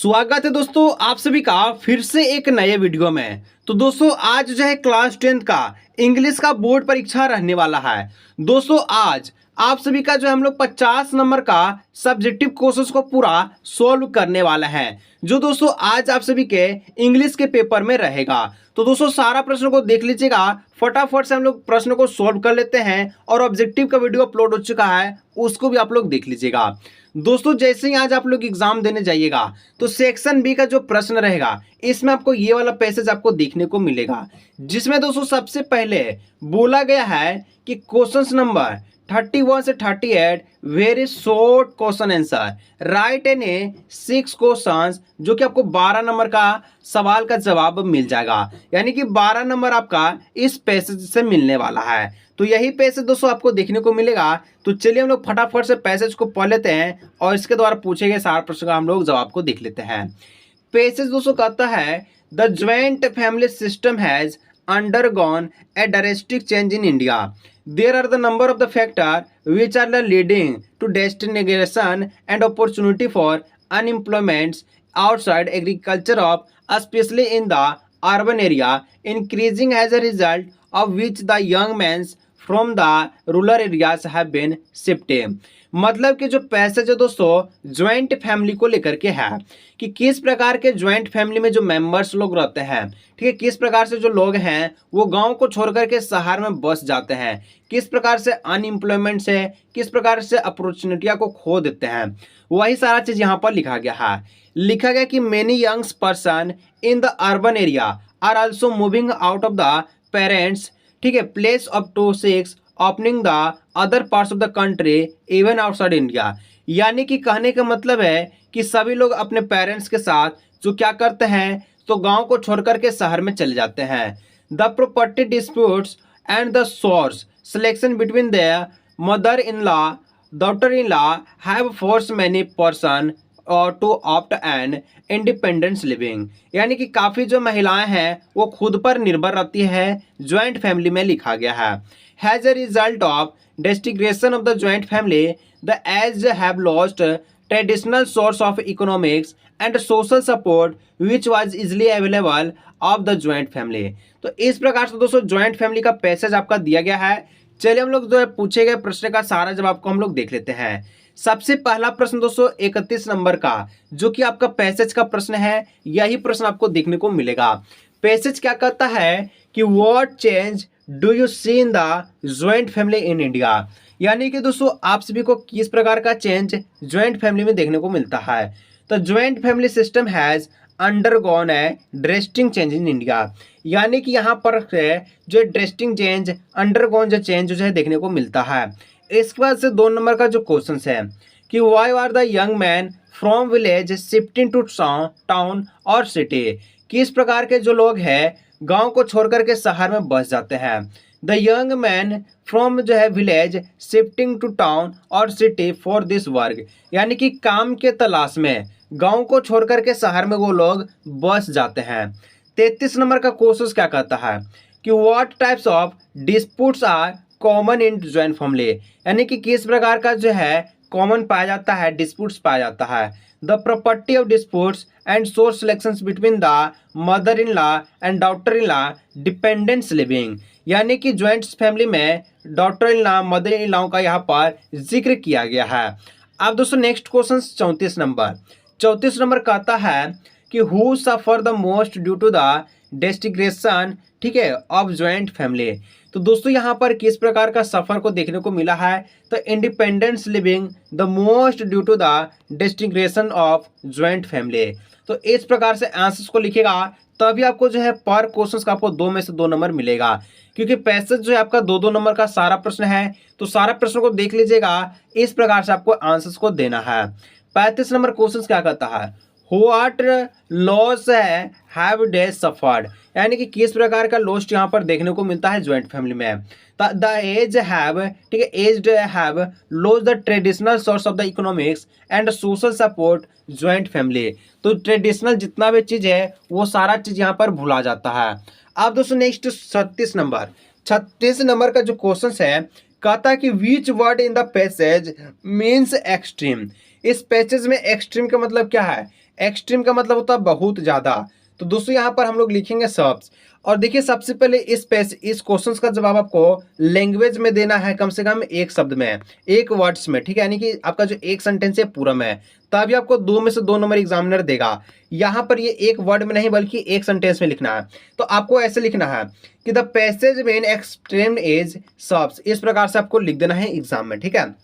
स्वागत है दोस्तों आप सभी का फिर से एक नए वीडियो में। तो दोस्तों आज जो है क्लास 10 का इंग्लिश का बोर्ड परीक्षा रहने वाला है। दोस्तों आज आप सभी का जो हम लोग 50 नंबर का सब्जेक्टिव क्वेश्चंस को पूरा सॉल्व करने वाला है, जो दोस्तों आज आप सभी के इंग्लिश के पेपर में रहेगा। तो दोस्तों सारा प्रश्न को देख लीजिएगा, फटाफट से हम लोग प्रश्न को सॉल्व कर लेते हैं और ऑब्जेक्टिव का वीडियो अपलोड हो चुका है, उसको भी आप लोग देख लीजिएगा। दोस्तों जैसे ही आज आप लोग एग्जाम देने जाइएगा तो सेक्शन बी का जो प्रश्न रहेगा इसमें आपको ये वाला पैसेज आपको देखने को मिलेगा, जिसमें दोस्तों सबसे पहले बोला गया है कि क्वेश्चंस नंबर 31 से 38 very short question answer right any 6 questions, जो कि आपको 12 नंबर का सवाल का जवाब मिल जाएगा। यानी कि 12 नंबर आपका इस पैसेज से मिलने वाला है। तो यही पैसेज दोस्तों आपको देखने को मिलेगा। तो चलिए हम लोग फटाफट से पैसेज को पढ़ लेते हैं और इसके द्वारा पूछे गए सारे प्रश्न का हम लोग जवाब को देख लेते हैं। पैसेज दोस्तों कहता है the joint family system has undergone a drastic change in India. There are the number of the factors which are leading to stagnation and opportunity for unemployment outside agriculture of especially in the urban area increasing as a result of which the young men from the rural areas have been shifted. मतलब कि जो passage है दोस्तों joint family को लेकर के है कि किस प्रकार के ज्वाइंट फैमिली में जो मेंबर्स लोग रहते हैं, ठीक है, किस प्रकार से जो लोग हैं वो गांव को छोड़ करके शहर में बस जाते हैं, किस प्रकार से अनएम्प्लॉयमेंट से किस प्रकार से अपॉर्चुनिटियां को खो देते हैं, वही सारा चीज यहाँ पर लिखा गया है। लिखा गया कि many youngs person in the urban area are also moving out of the parents, ठीक है, place of to six opening the other parts of the country even outside India. यानी कि कहने का मतलब है कि सभी लोग अपने पेरेंट्स के साथ जो क्या करते हैं तो गांव को छोड़ करके शहर में चले जाते हैं। The property disputes and the source selection between the mother in law daughter in law have forced many person और to opt and independence living. यानी कि काफ़ी जो महिलाएं हैं वो खुद पर निर्भर रहती है, ज्वाइंट फैमिली में लिखा गया है। Has a result of disintegration of the joint family the age have lost traditional source of economics and social support which was easily available of the joint family. तो इस प्रकार से दोस्तों ज्वाइंट फैमिली का पैसेज आपका दिया गया है। चलिए हम लोग जो है पूछे गए प्रश्न का सारा जवाब को हम लोग देख लेते हैं। सबसे पहला प्रश्न दोस्तों 31 नंबर का जो कि आपका पैसेज का प्रश्न है, यही प्रश्न आपको देखने को मिलेगा। पैसेज क्या कहता है कि what change do you see in the joint family in India. यानी कि दोस्तों आप सभी को किस प्रकार का चेंज ज्वाइंट फैमिली में देखने को मिलता है। तो joint family system has undergone a drastic change in India. यानी कि यहाँ पर जो ड्रेस्टिंग चेंज अंडरगॉन जो चेंज जो है देखने को मिलता है। इसके बाद से 2 नंबर का जो क्वेश्चन है कि why are the young man from village shifting to town और सिटी। किस प्रकार के जो लोग हैं गांव को छोड़ करके शहर में बस जाते हैं। द यंग मैन फ्रॉम जो है विलेज शिफ्टिंग टू टाउन और सिटी फॉर दिस वर्क। यानी कि काम के तलाश में गांव को छोड़ करके शहर में वो लोग बस जाते हैं। 33 नंबर का क्वेश्चन क्या कहता है कि what types of disputes are common in joint family. यानी कि किस प्रकार का जो है कॉमन पाया जाता है, डिस्प्यूट्स पाया जाता है। The property of disputes and source selections between the mother in law and daughter in law dependence living. यानी कि ज्वाइंट फैमिली में daughter in law mother in law का यहाँ पर जिक्र किया गया है। अब दोस्तों नेक्स्ट क्वेश्चन 34 नंबर कहता है कि who suffer the most due to the disintegration, ठीक है, ऑफ ज्वाइंट फैमिली। तो दोस्तों यहाँ पर किस प्रकार का सफर को देखने को मिला है तो independence living the most due to the disintegration of joint family. तो इस प्रकार से आंसर्स को लिखेगा तभी आपको जो है पर क्वेश्चन का आपको 2 में से 2 नंबर मिलेगा, क्योंकि पैसेज जो है आपका 2-2 नंबर का सारा प्रश्न है। तो सारा प्रश्न को देख लीजिएगा, इस प्रकार से आपको आंसर्स को देना है। 35 नंबर क्वेश्चन क्या कहता है what loss have they suffered. यानी कि किस प्रकार का लॉस यहाँ पर देखने को मिलता है ज्वाइंट फैमिली में। द एज हैव, ठीक है, aged have loss the traditional source of the economics and social support joint family. तो ट्रेडिशनल जितना भी चीज है वो सारा चीज यहाँ पर भुला जाता है। अब दोस्तों नेक्स्ट 36 नंबर का जो क्वेश्चन है कहता है कि which word in the passage means extreme. इस पैसेज में एक्सट्रीम का मतलब क्या है, एक्सट्रीम का मतलब होता है बहुत ज़्यादा। तो दोस्तों यहाँ पर हम लोग लिखेंगे सब्स। और देखिए सबसे पहले इस क्वेश्चंस का जवाब आपको लैंग्वेज में देना है, कम से कम एक शब्द में, एक वर्ड्स में, ठीक है, यानी कि आपका जो एक सेंटेंस है पूरा में, तभी आपको 2 में से 2 नंबर एग्जामिनर देगा। यहाँ पर ये एक वर्ड में नहीं बल्कि एक सेंटेंस में लिखना है। तो आपको ऐसे लिखना है कि the passage main extreme age subs, इस प्रकार से आपको लिख देना है एग्जाम में, ठीक है।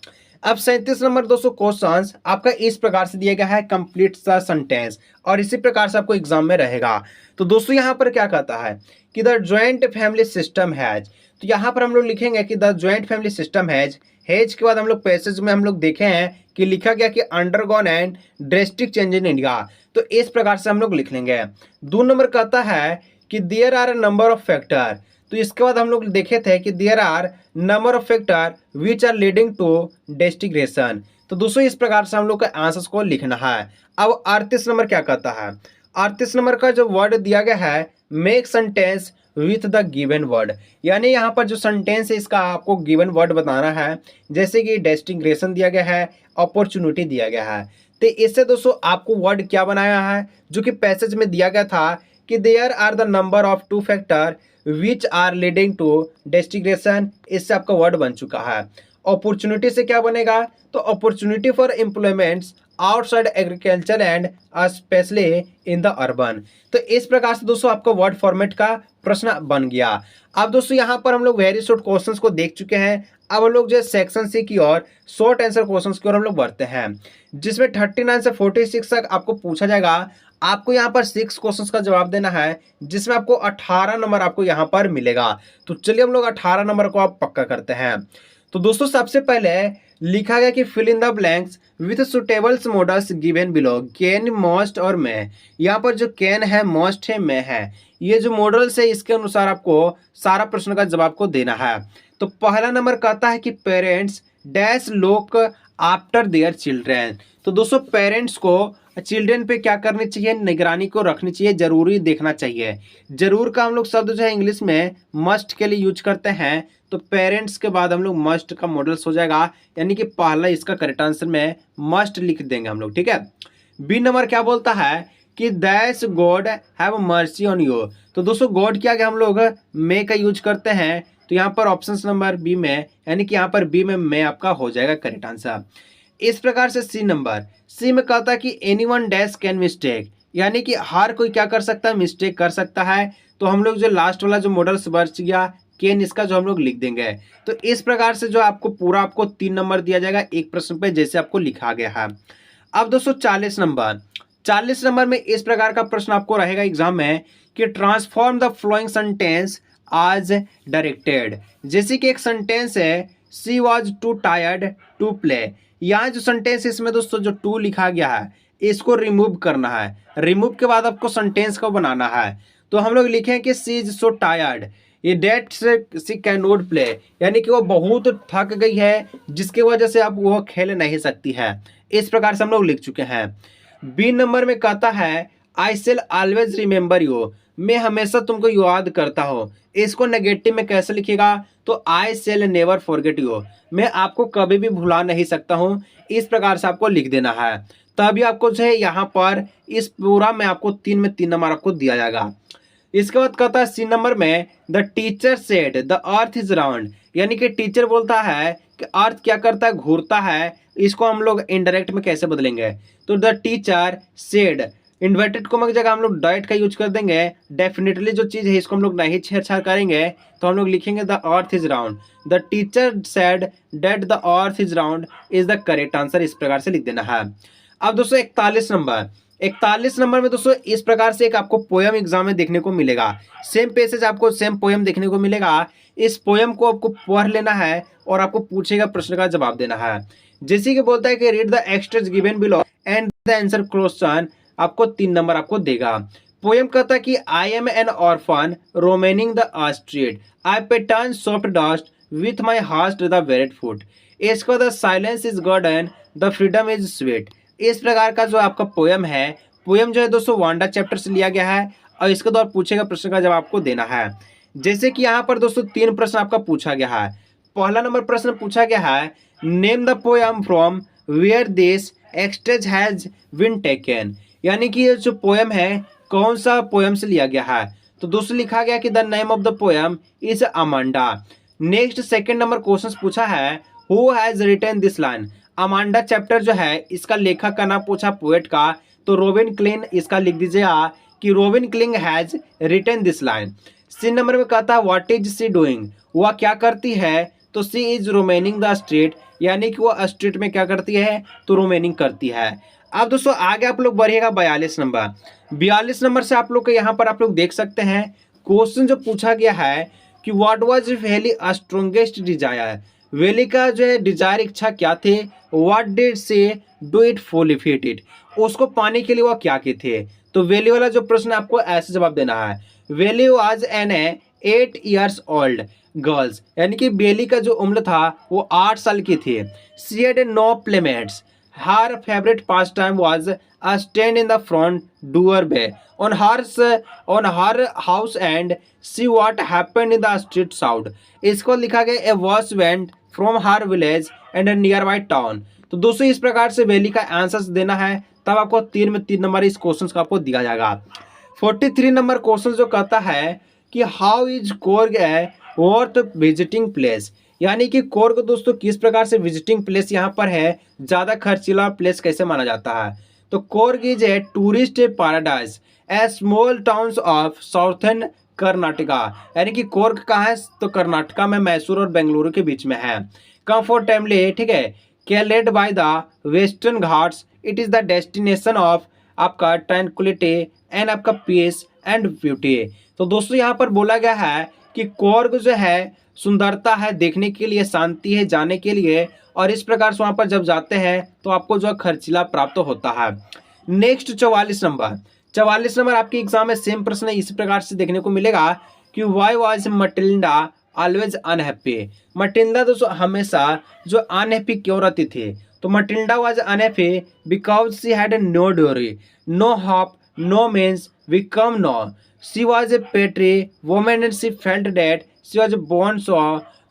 अब 37 नंबर दोस्तों क्वेश्चन आपका इस प्रकार से दिया गया है, कंप्लीट द सेंटेंस, और इसी प्रकार से आपको एग्जाम में रहेगा। तो दोस्तों यहाँ पर क्या कहता है कि the joint family system has, तो यहाँ पर हम लोग लिखेंगे कि the joint family system has के बाद हम लोग पैसेज में हम लोग देखे हैं कि लिखा गया कि undergone and drastic change in India, तो इस प्रकार से हम लोग लिख लेंगे। 2 नंबर कहता है कि there are number of factor, तो इसके बाद हम लोग देखे थे कि there are number of factor which are leading to disintegration, तो दोस्तों इस प्रकार से हम लोग का आंसर्स को लिखना है। अब 38 नंबर क्या कहता है, 38 नंबर का जो वर्ड दिया गया है make sentence with the given word, यानी यहाँ पर जो सेंटेंस है इसका आपको गिवन वर्ड बताना है, जैसे कि डेस्टिग्रेशन दिया गया है, अपॉर्चुनिटी दिया गया है। तो इससे दोस्तों आपको वर्ड क्या बनाया है, जो कि पैसेज में दिया गया था कि there are the number of 2 factor which are leading to disintegration, इससे आपका वर्ड बन चुका है। अपॉर्चुनिटी से क्या बनेगा, तो opportunity for employments outside agriculture and specially in the urban, तो इस प्रकार से दोस्तों आपका वर्ड फॉर्मेट का प्रश्न बन गया। अब दोस्तों यहाँ पर हम लोग वेरी शॉर्ट क्वेश्चंस को देख चुके हैं। अब हम लोग जो सेक्शन सी की और शॉर्ट आंसर क्वेश्चंस की ओर हम लोग बढ़ते हैं, जिसमें 39 से 46 तक आपको पूछा जाएगा। आपको यहाँ पर 6 क्वेश्चंस का जवाब देना है, जिसमें आपको 18 नंबर आपको यहाँ पर मिलेगा। तो चलिए हम लोग 18 नंबर को आप पक्का करते हैं। तो दोस्तों सबसे पहले लिखा गया कि fill in the blanks with suitables modals given below, can, must और मे। यहाँ पर जो कैन है, मोस्ट है, मे है, ये जो मॉडल्स है इसके अनुसार आपको सारा प्रश्न का जवाब को देना है। तो पहला नंबर कहता है कि parents dash look after their children, तो दोस्तों पेरेंट्स को चिल्ड्रेन पे क्या करनी चाहिए, निगरानी को रखनी चाहिए, जरूरी देखना चाहिए। जरूर का हम लोग शब्द जो है इंग्लिश में मस्ट के लिए यूज करते हैं, तो पेरेंट्स के बाद हम लोग मस्ट का मॉडल्स हो जाएगा, यानी कि पहला इसका करेक्ट आंसर में मस्ट लिख देंगे हम लोग, ठीक है। बी नंबर क्या बोलता है कि dash God have mercy on you, तो दोस्तों गॉड क्या हम लोग मे का यूज करते हैं, तो यहाँ पर ऑप्शन नंबर बी में, यानी कि यहाँ पर बी में मे आपका हो जाएगा करेक्ट आंसर। इस प्रकार से सी में कहता है कि एनीवन डैश कैन मिस्टेक, यानी कि हर कोई क्या कर सकता है, मिस्टेक कर सकता है। तो हम लोग जो लास्ट वाला जो मॉडल्स बच गया कैन, इसका जो हम लोग लिख देंगे। तो इस प्रकार से जो आपको पूरा आपको 3 नंबर दिया जाएगा एक प्रश्न पे, जैसे आपको लिखा गया है। अब दोस्तों 40 नंबर में इस प्रकार का प्रश्न आपको रहेगा एग्जाम में कि transform the following sentence as directed, जैसे कि एक सेंटेंस है she was too tired to play, यहाँ जो सेंटेंस इसमें दोस्तों जो टू लिखा गया है इसको रिमूव करना है। रिमूव के बाद आपको सेंटेंस को बनाना है। तो हम लोग लिखें कि सी इज सो टायर्ड, ये डेट से सी कैन नॉट प्ले, यानी कि वो बहुत थक गई है जिसकी वजह से अब वो खेल नहीं सकती है। इस प्रकार से हम लोग लिख चुके हैं। बी नंबर में कहता है I shall always remember you, मैं हमेशा तुमको याद करता हूँ। इसको नेगेटिव में कैसे लिखेगा, तो I shall never forget you, मैं आपको कभी भी भुला नहीं सकता हूँ। इस प्रकार से आपको लिख देना है, तभी आपको जो है यहाँ पर इस पूरा में आपको 3 में 3 नंबर आपको दिया जाएगा। इसके बाद कहता है सी नंबर में the teacher said the earth is round, यानी कि टीचर बोलता है कि अर्थ क्या करता है, घूरता है। इसको हम लोग इनडायरेक्ट में कैसे बदलेंगे, तो the teacher said, inverted coma की जगह हम लोग डायरेक्ट का यूज कर देंगे। डेफिनेटली जो चीज़ है इसको हम लोग नहीं छेड़छाड़ करेंगे, तो हम लोग लिखेंगे the earth is round, the teacher said that the earth is round is the correct answer, इस प्रकार से लिख देना है। अब दोस्तों 41 नंबर में दोस्तों इस प्रकार से एक आपको पोयम एग्जाम में देखने को मिलेगा। सेम पैसेज आपको सेम पोयम देखने को मिलेगा। इस पोयम को आपको पढ़ लेना है और आपको पूछेगा प्रश्न का जवाब देना है। जैसे कि बोलता है कि read the extracts given below and the answer question, आपको 3 नंबर आपको देगा। पोयम कहता है कि I am an orphan roaming the street, I pattern soft dust with my heart the weary foot, इसको the silence is garden the freedom is sweet. इस प्रकार का जो आपका पोयम है, पोयम जो है दोस्तों वांडा चैप्टर से लिया गया है और इसके द्वारा पूछेगा प्रश्न का जवाब आपको देना है। जैसे कि यहाँ पर दोस्तों 3 प्रश्न आपका पूछा गया है। पहला नंबर प्रश्न पूछा गया है name the poem from where this extract has been taken, यानी कि ये जो पोएम है कौन सा पोएम से लिया गया है। तो दोस्तों लिखा गया कि the name of the poem is Amanda. Next second number question पूछा है who has written this line. Amanda chapter जो है इसका लेखक का नाम पूछा पोएट का, तो रोबिन क्लिन इसका लिख दीजिएगा कि Robin Klein has written this line. C number में कहता है व्हाट इज सी डूइंग, वह क्या करती है, तो सी इज रोमेनिंग द स्ट्रीट, यानी कि वो स्ट्रीट में क्या करती है, तो रोमेनिंग करती है। अब दोस्तों आगे आप लोग बढ़िएगा 42 नंबर। 42 नंबर से आप लोग को यहाँ पर आप लोग देख सकते हैं क्वेश्चन जो पूछा गया है कि what was Valli strongest desire, Valli का जो है डिजायर इच्छा क्या थे, what did she do it fulfil it, उसको पाने के लिए वह क्या के थे। तो वेली वाला जो प्रश्न आपको ऐसे जवाब देना है, Valli was an 8 years old girls, यानी कि बेली का जो उम्र था वो 8 साल की थी। She had no playmates, her favourite pastime was a stand in the front doorway on her house and see what happened in the streets out। इसको लिखा गया a verse went from her village and a nearby town। तो दोस्तों इस प्रकार से valley का answer देना है, तब आपको 3 में 3 नंबर इस क्वेश्चन का आपको दिया जाएगा। 43 नंबर क्वेश्चन जो कहता है कि how is Coorg a worth visiting place, यानी कि कोर्ग दोस्तों किस प्रकार से विजिटिंग प्लेस यहाँ पर है, ज़्यादा खर्चीला प्लेस कैसे माना जाता है। तो Coorg is a tourist paradise a small towns of southern Karnataka, यानी कि कोर्ग कहाँ है, तो कर्नाटका में मैसूर और बेंगलुरु के बीच में है। कंफर्टेबली, ठीक है, called by the western Ghats, it is the destination of आपका ट्रैंक्विलिटी एंड आपका पीस एंड ब्यूटी। तो दोस्तों यहाँ पर बोला गया है कि कोर्ग जो है सुंदरता है, देखने के लिए, शांति है जाने के लिए, और इस प्रकार से वहाँ पर जब जाते हैं तो आपको जो खर्चीला प्राप्त होता है। Next 44 number. 44 नंबर आपके एग्जाम में सेम प्रश्न इसी प्रकार से देखने को मिलेगा कि why was Matilda always unhappy. Matilda दोस्तों हमेशा जो अनहैप्पी क्यों रहती थी, तो Matilda was unhappy because she had no dowry, no hope, no means, become known. She was a पेट्री woman and she felt that she was born so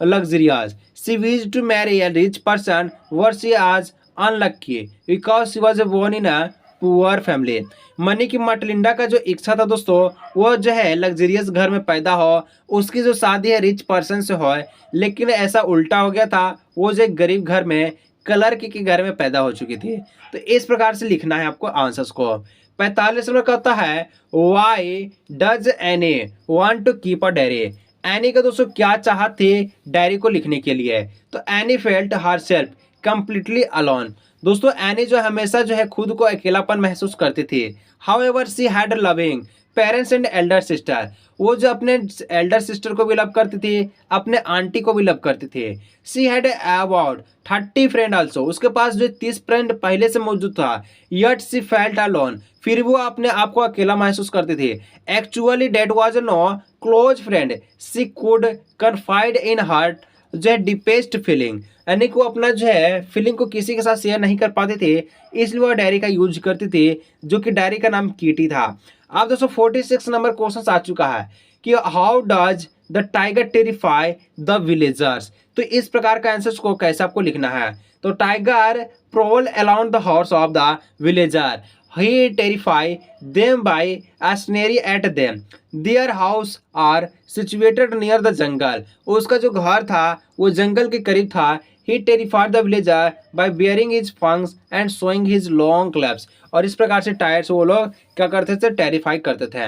luxurious. She wished to marry a rich person, but she was unlucky because she was born in a poor family. Money की मटलिंडा का जो इच्छा था दोस्तों वो जो है लग्जरियस घर में पैदा हो, उसकी जो शादी है रिच पर्सन से हो, लेकिन ऐसा उल्टा हो गया था, वो जो एक गरीब घर में क्लर्क के घर में पैदा हो चुकी थी। तो इस प्रकार से लिखना है आपको आंसर्स को। 45 में कहता है why does Anne want to keep a diary. Anne का दोस्तों क्या चाहा थे डायरी को लिखने के लिए, तो any felt her self completely alone. दोस्तों एनी जो हमेशा जो है खुद को अकेलापन महसूस करती थी। How ever she had loving parents and Elder sister, वो जो अपने एल्डर सिस्टर को भी लव करती थी, अपने आंटी को भी लव करती थी। She had about 30 friend also, उसके पास जो 30 फ्रेंड पहले से मौजूद था। यट सी फेल्ट अलोन, फिर वो अपने आप को अकेला महसूस करती थी। Actually that was no close friend, she could confide in heart जो है डीपेस्ट फीलिंग, यानी कि वो अपना जो है फीलिंग को किसी के साथ शेयर नहीं कर पाते थे, इसलिए वो डायरी का यूज करती थी, जो कि डायरी का नाम कीटी था। अब दोस्तों 46 नंबर क्वेश्चन आ चुका है कि how does the tiger terrify the villagers. तो इस प्रकार का आंसर को कैसे आपको लिखना है, तो tiger prowl around the house of the villager, he terrify them by a snare at them, their house are situated near the jungle। उसका जो घर था वो जंगल के करीब था। he terrified the villager by bearing his fangs and showing his long claws, और इस प्रकार से टायर से वो लोग क्या करते थे, टेरिफाई करते थे।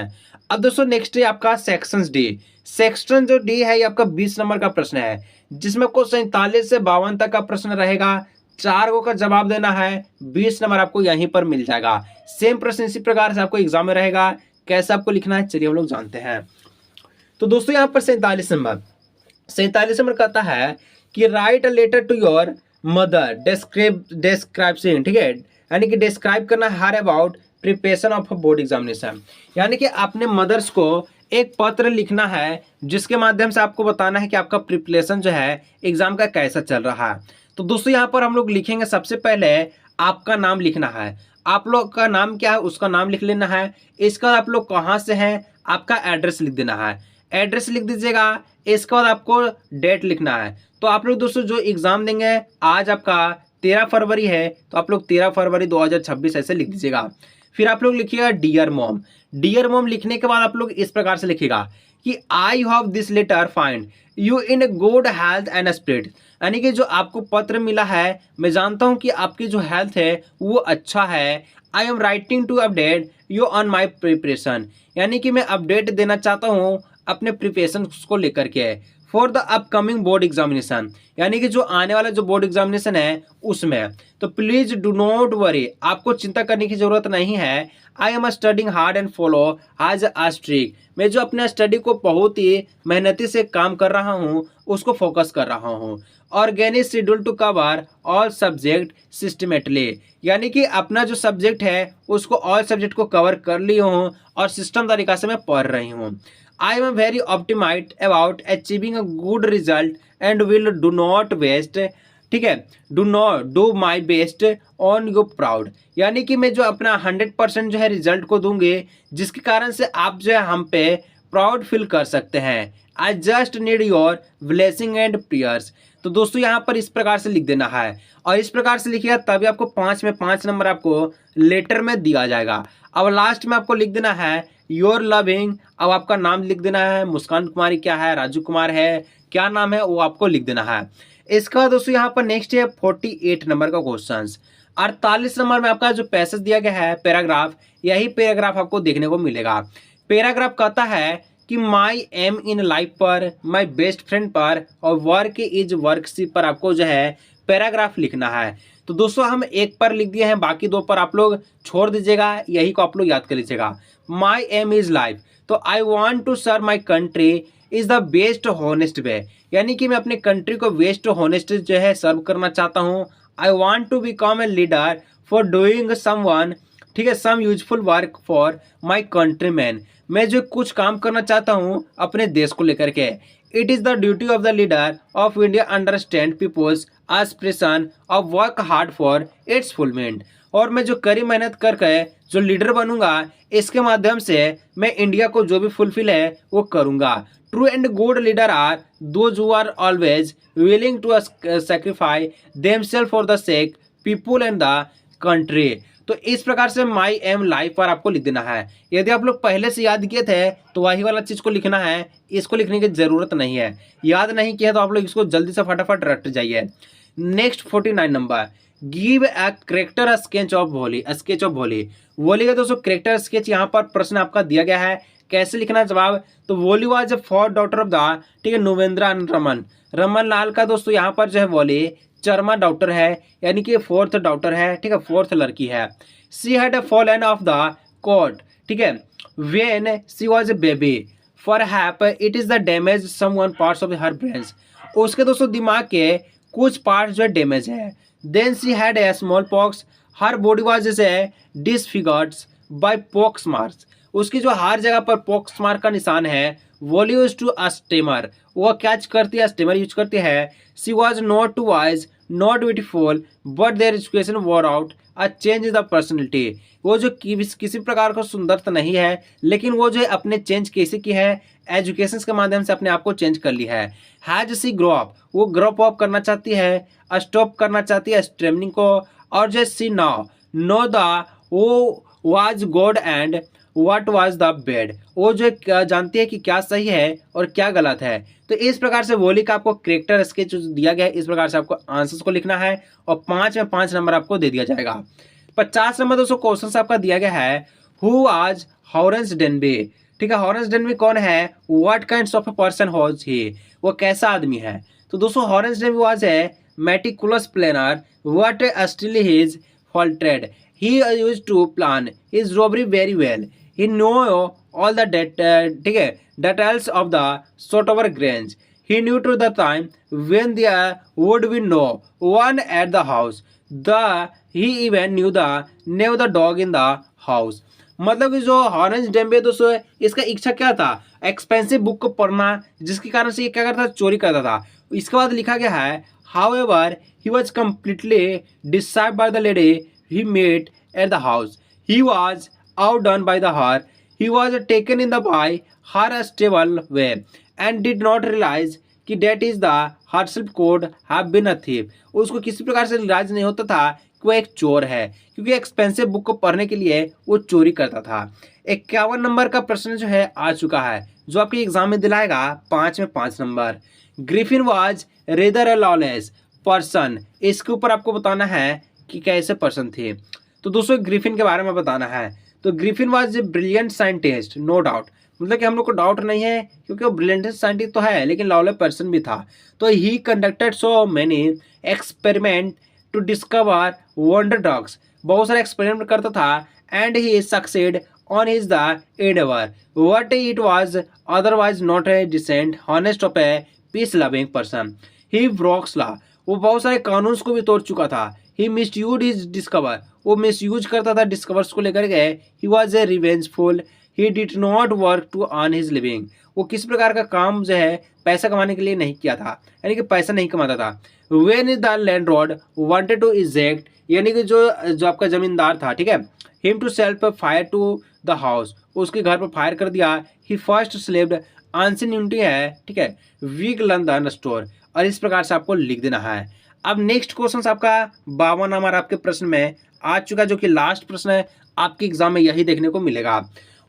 अब दोस्तों नेक्स्ट है आपका सेक्शन डी। सेक्शन जो डी है ये आपका 20 नंबर का प्रश्न है, जिसमें आपको 47 से 52 तक का प्रश्न रहेगा। 4 गो का जवाब देना है, 20 नंबर आपको यहीं पर मिल जाएगा। सेम प्रश्न इसी प्रकार से आपको एग्जाम में रहेगा, कैसे आपको लिखना है चलिए हम लोग जानते हैं। तो दोस्तों यहाँ पर 47 नंबर कहता है कि write a letter to your mother describing, ठीक है, यानी कि डिस्क्राइब करना her about preparation of board examination, यानी कि अपने मदर्स को एक पत्र लिखना है जिसके माध्यम से आपको बताना है कि आपका प्रिपरेशन जो है एग्जाम का कैसा चल रहा है। तो दोस्तों यहाँ पर हम लोग लिखेंगे, सबसे पहले आपका नाम लिखना है, आप लोग का नाम क्या है उसका नाम लिख लेना है। इसका आप लोग कहाँ से हैं आपका एड्रेस लिख देना है, एड्रेस लिख दीजिएगा। इसके बाद आपको डेट लिखना है। तो आप लोग दोस्तों जो एग्जाम देंगे, आज आपका 13 फरवरी है, तो आप लोग 13 फरवरी 2026 ऐसे लिख दीजिएगा। फिर आप लोग लिखिएगा डियर मॉम। डियर मॉम लिखने के बाद आप लोग इस प्रकार से लिखिएगा कि I have this letter find you in good health and spirit, यानी कि जो आपको पत्र मिला है, मैं जानता हूं कि आपकी जो हेल्थ है वो अच्छा है। I am writing to update you on my preparation, यानी कि मैं अपडेट देना चाहता हूँ अपने प्रिपरेशन को लेकर के for the upcoming board examination, यानी कि जो आने वाला जो बोर्ड एग्जामिनेशन है उसमें। तो प्लीज डू नॉट वरी, आपको चिंता करने की जरूरत नहीं है। I am studying hard and follow as a strict, मैं जो अपने स्टडी को बहुत ही मेहनती से काम कर रहा हूँ उसको फोकस कर रहा हूँ। Organic schedule to cover all subject systematically, यानी कि अपना जो सब्जेक्ट है उसको ऑल सब्जेक्ट को कवर कर ली हूँ और सिस्टम तरीका से मैं पढ़ रही हूँ। I am very optimistic about achieving a good result and will do not waste, ठीक है, do not do my best on you proud, यानी कि मैं जो अपना 100% जो है रिजल्ट को दूंगी जिसके कारण से आप जो है हम पे प्राउड फील कर सकते हैं। I just need your blessing and prayers. तो दोस्तों यहाँ पर इस प्रकार से लिख देना है और इस प्रकार से लिखिएगा तभी आपको 5 में 5 नंबर आपको लेटर में दिया जाएगा। अब लास्ट में आपको लिख देना है योर लविंग, अब आपका नाम लिख देना है, मुस्कान कुमारी क्या है, राजू कुमार है, क्या नाम है वो आपको लिख देना है। इसके बाद दोस्तों यहाँ पर नेक्स्ट है 48 नंबर का क्वेश्चन। 48 नंबर में आपका जो पैसेज दिया गया है पैराग्राफ, यही पैराग्राफ आपको देखने को मिलेगा। पैराग्राफ कहता है कि माई एम इन लाइफ पर, माई बेस्ट फ्रेंड पर और वर्क इज वर्कशिप पर आपको जो है पैराग्राफ लिखना है। तो दोस्तों हम एक पर लिख दिए हैं, बाकी 2 पर आप लोग छोड़ दीजिएगा, यही को आप लोग याद कर लीजिएगा। माई एम इज लाइफ, तो I want to serve my country is the best honest way, यानी कि मैं अपने कंट्री को बेस्ट हॉनेस्ट जो है सर्व करना चाहता हूँ। I want to become a leader for doing someone, ठीक है, some useful work for my country man, मैं जो कुछ काम करना चाहता हूँ अपने देश को लेकर के। It is the duty of the leader of India understand people's aspiration of work hard for its fulfilment, और मैं जो कड़ी मेहनत करके जो लीडर बनूंगा इसके माध्यम से मैं इंडिया को जो भी फुलफिल है वो करूंगा। True and good leader are those who are always willing to sacrifice themselves for the sake people and the country. तो इस प्रकार से माई एम लाइफ पर आपको लिख देना है। यदि आप लोग पहले से याद किए थे तो वही वाला चीज़ को लिखना है, इसको लिखने की ज़रूरत नहीं है। याद नहीं किया तो आप लोग इसको जल्दी से फटाफट रट जाइए। Next 49 number, give a character sketch of Wally, sketch of Wally. Wally का दोस्तों करेक्टर स्केच यहाँ पर प्रश्न आपका दिया गया है, कैसे लिखना है जवाब। तो Wally was fourth daughter of the, ठीक है, नोवेंद्रा रमन, रमन लाल का दोस्तों यहाँ पर जो है वॉली चरमा डॉक्टर है, यानी कि 4th डॉक्टर है, ठीक है, 4th लड़की है। She had fallen off the cot, ठीक है, when she was a baby for hap it is the damage some one parts of her brains, उसके दोस्तों दिमाग के कुछ पार्ट्स जो है डैमेज है। Then she had a smallpox, her body was जैसे डिसफिगर्ड बाय पॉक्स मार्क्स, उसकी जो हर जगह पर पॉक्स मार्क का निशान है। वॉली यूज टू स्टेमर, वो क्या करती है, स्टेमर यूज करती है। She was not too wise not beautiful but their education war out a change the personality, वो जो किसी प्रकार का सुंदरता नहीं है लेकिन वो जो है अपने चेंज कैसे की है, एजुकेशन के माध्यम से अपने आप को चेंज कर ली है। हैज सी ग्रो अप, वो ग्रो अप करना चाहती है, स्टॉप करना चाहती है स्ट्रेमिंग को। और जो सी नाउ नो द वो was God and what was the bad, वो जो जानती है कि क्या सही है और क्या गलत है। तो इस प्रकार से वॉली का आपको करेक्टर स्केच दिया गया है, इस प्रकार से आपको आंसर्स को लिखना है और 5 में 5 नंबर आपको दे दिया जाएगा। 50 नंबर दोस्तों क्वेश्चन आपका दिया गया है, हु वाज हॉरेंस डेनबी, ठीक है, हॉरेंस डेनबी कौन है, what kinds of a person was he, वो कैसा आदमी है। तो दोस्तों हॉरेंस डेनबी वाज है meticulous planner, what still his faulted, he used to plan his robbery very well, he know all the ठीक है details of the sort of Grange, he knew to the time when there would be no one at the house, he even knew the name of the dog in the house। मतलब कि जो हॉरेंस डेम्बे दोस्तों इसका इच्छा क्या था, expensive book को पढ़ना, जिसके कारण से ये क्या करता था, चोरी करता था। इसके बाद लिखा गया है however he was completely deceived by the lady he met at the house, he was outdone by her, he was taken in the by her stable way and did not realize कि that is the herself could have been a thief, उसको किसी प्रकार से realise नहीं होता था कि वो एक चोर है, क्योंकि एक्सपेंसिव बुक को पढ़ने के लिए वो चोरी करता था। 51 नंबर का प्रश्न जो है आ चुका है, जो आपके एग्जाम में दिलाएगा 5 में 5 number. Griffin was rather A lawless person, इसके ऊपर आपको बताना है कि कैसे पर्सन थे। तो दोस्तों ग्रिफिन के बारे में बताना है। तो Griffin was a brilliant scientist, no doubt, मतलब कि हम लोग को डाउट नहीं है, क्योंकि वो ब्रिलियंट साइंटिस्ट तो है लेकिन लॉलेस पर्सन भी था। तो he conducted so many experiment to discover wonder drugs, बहुत सारे एक्सपेरिमेंट करता था, and he succeeded on his the endeavour what it was otherwise not a decent honest of a peace loving person. He broke law, वो बहुत सारे कानून को भी तोड़ चुका था। ही मिसयूज हिज डिस्कवर, वो मिसयूज करता था डिस्कवर्स को लेकर के। He was a revengeful, he did not work to earn his living, वो किस प्रकार का काम जो है पैसा कमाने के लिए नहीं किया था, यानी कि पैसा नहीं कमाता था। When the landlord wanted to eject, यानी कि जो जो आपका जमींदार था, ठीक है, him to self fire to the house, उसके घर पर फायर कर दिया। ही फर्स्ट स्लेव्ड आंसिन यूनिटी है, ठीक है, वीक लंदन स्टोर, और इस प्रकार से आपको लिख देना है। अब नेक्स्ट क्वेश्चन आपका 52 नंबर आपके प्रश्न में आ चुका, जो कि लास्ट प्रश्न है आपके एग्जाम में, यही देखने को मिलेगा।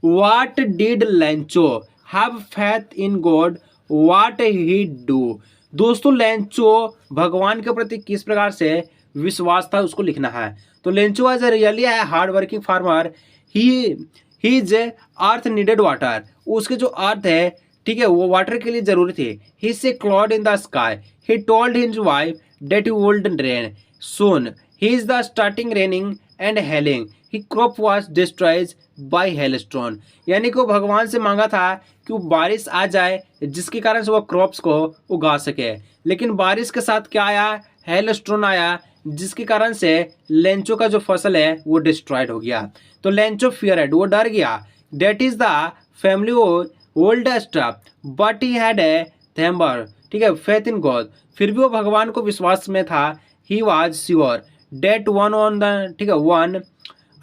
What did लैंचो have faith in God what he do, दोस्तों लेंचो भगवान के प्रति किस प्रकार से विश्वास था उसको लिखना है। तो लेंचो वाज रियली है hard working farmer, he is earth needed water, उसके जो अर्थ है, ठीक है, वो वाटर के लिए जरूरी थी। He saw cloud in the sky, he told his wife that you would rain soon, he is the starting raining and hailing, he crop was destroyed by hailstone, यानी कि वो भगवान से मांगा था कि वो बारिश आ जाए जिसके कारण से वो क्रॉप्स को उगा सके, लेकिन बारिश के साथ क्या आया, हेलस्टोन आया, जिसके कारण से लेंचो का जो फसल है वो डिस्ट्रॉयड हो गया। तो लेंचो फियरेड, वो डर गया। That is the family oldest but he had a temper, ठीक है, फेथ इन गॉड, फिर भी वो भगवान को विश्वास में था। He was sure that one on the, ठीक है, one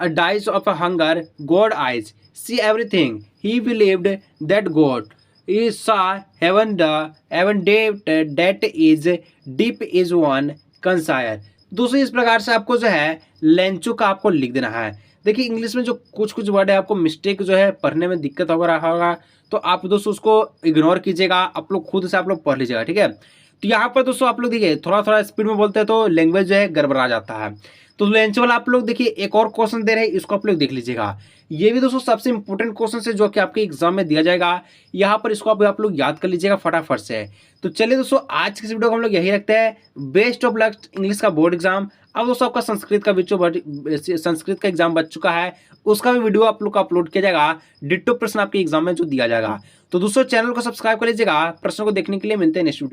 dies of a hunger, God eyes see everything. He believed that God he saw heaven, the heaven that is deep is one consider। दोस्तों इस प्रकार से आपको जो है Lencho का आपको लिख देना है। देखिए इंग्लिश में जो कुछ कुछ वर्ड है आपको मिस्टेक जो है पढ़ने में दिक्कत हो रहा होगा, तो आप दोस्तों उसको इग्नोर कीजिएगा, आप लोग खुद से आप लोग पढ़ लीजिएगा, ठीक है। तो यहाँ पर दोस्तों आप लोग देखिए थोड़ा थोड़ा स्पीड में बोलते हैं तो लैंग्वेज जो है गड़बड़ा जाता है। तो लेंचो वाला आप लोग देखिए एक और क्वेश्चन दे रहे हैं, इसको आप लोग देख लीजिएगा। ये भी दोस्तों सबसे इंपॉर्टेंट क्वेश्चन है जो कि आपके एग्जाम में दिया जाएगा, यहाँ पर इसको आप लोग याद कर लीजिएगा फटाफट से। तो चलिए दोस्तों आज की इस वीडियो को हम लोग यही रखते हैं। बेस्ट ऑफ लक इंग्लिश का बोर्ड एग्जाम। अब दोस्तों आपका संस्कृत का एग्जाम बच चुका है, उसका भी वीडियो आप लोग को अपलोड किया जाएगा, डिट्टो प्रश्न आपके एग्जाम में जो दिया जाएगा। तो दोस्तों चैनल को सब्सक्राइब कर लीजिएगा। प्रश्नों को देखने के लिए मिलते हैं नेक्स्ट वीडियो।